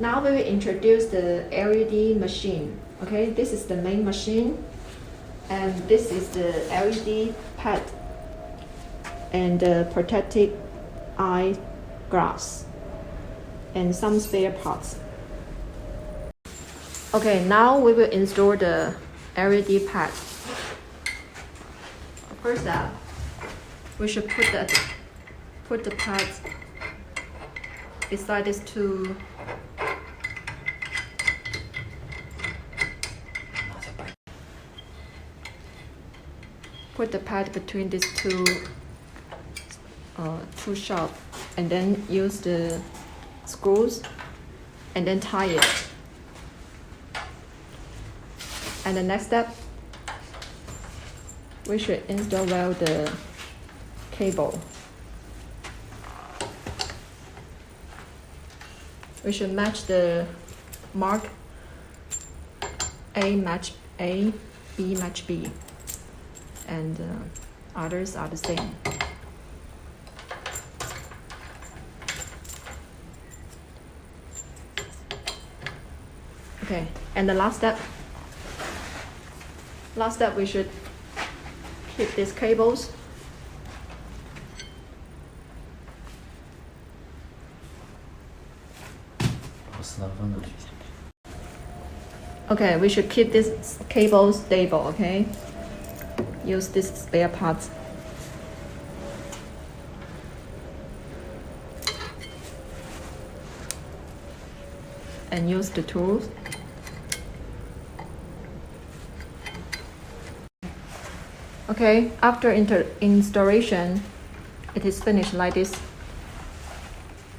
Now we will introduce the LED machine. Okay, this is the main machine, and this is the LED pad and the protective eye glass and some spare parts. Okay, now we will install the LED pad. First up, we should put the pads beside these two. Put the pad between these two shelves, and then use the screws and then tie it. And the next step, we should install well the cable. We should match the mark A match A, B match B, and others are the same. Okay, and the last step we should keep these cables. Okay, we should keep this cable stable, okay? Use these spare parts. And use the tools. Okay, after installation, it is finished like this.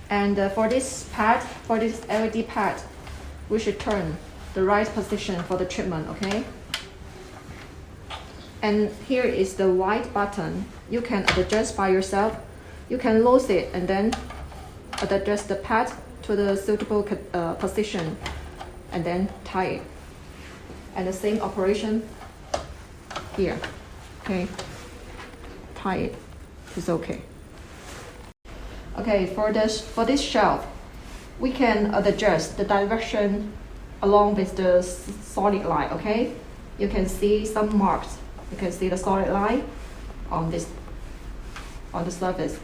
And for this LED pad, we should turn the right position for the treatment, okay? And here is the white button. You can adjust by yourself. You can lose it and then adjust the pad to the suitable position and then tie it. And the same operation here. Okay, tie it. It's okay. Okay, for this shelf, we can adjust the direction along with the solid line. Okay, you can see some marks. You can see the solid line on the surface.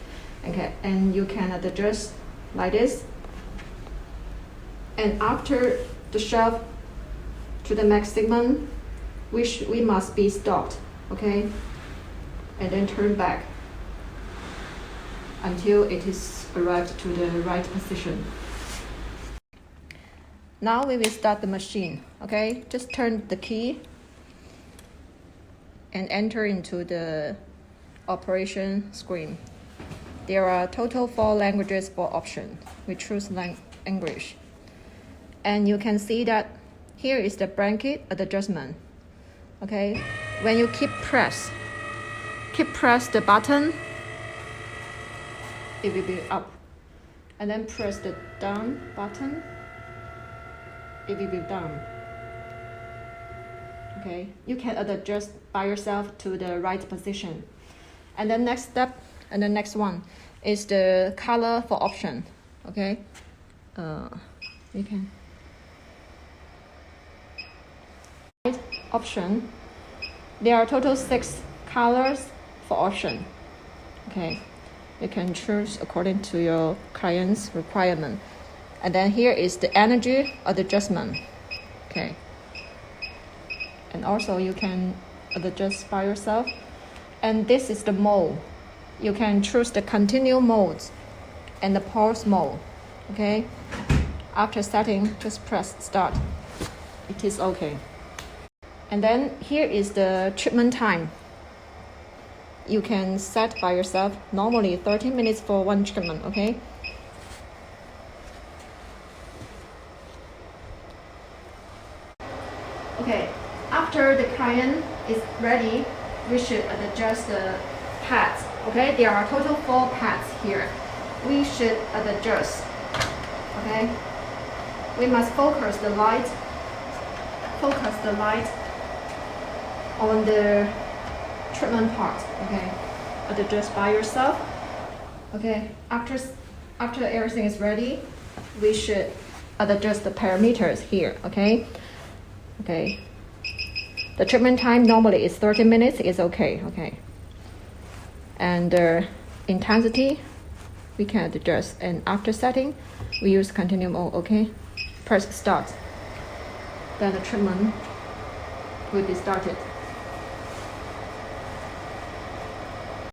Okay, and you can adjust like this. And after the shelf to the maximum, we must be stopped. Okay, and then turn back until it is arrived to the right position. Now we will start the machine. Okay, just turn the key and enter into the operation screen. There are total 4 languages for option. We choose English. And you can see that here is the blanket adjustment. Okay, when you keep press the button, it will be up. And then press the down button, it will be down. Okay, you can adjust by yourself to the right position. And the next step, and the next one is the color for option. Okay, you can option. There are total 6 colors for option. Okay, you can choose according to your client's requirement. And then here is the energy adjustment. Okay, and also you can adjust by yourself. And this is the mode. You can choose the continue mode and the pause mode. Okay, after setting, just press start. It is okay. And then here is the treatment time. You can set by yourself, normally 30 minutes for one treatment, okay? Okay, after the client is ready, we should adjust the pads, okay? There are total 4 pads here. We should adjust, okay? We must focus the light on the treatment part. Okay, adjust by yourself. Okay, after everything is ready, we should adjust the parameters here, okay? Okay. The treatment time normally is 30 minutes, is okay, okay? And intensity, we can adjust. And after setting, we use continue mode, okay? Press start. Then the treatment will be started.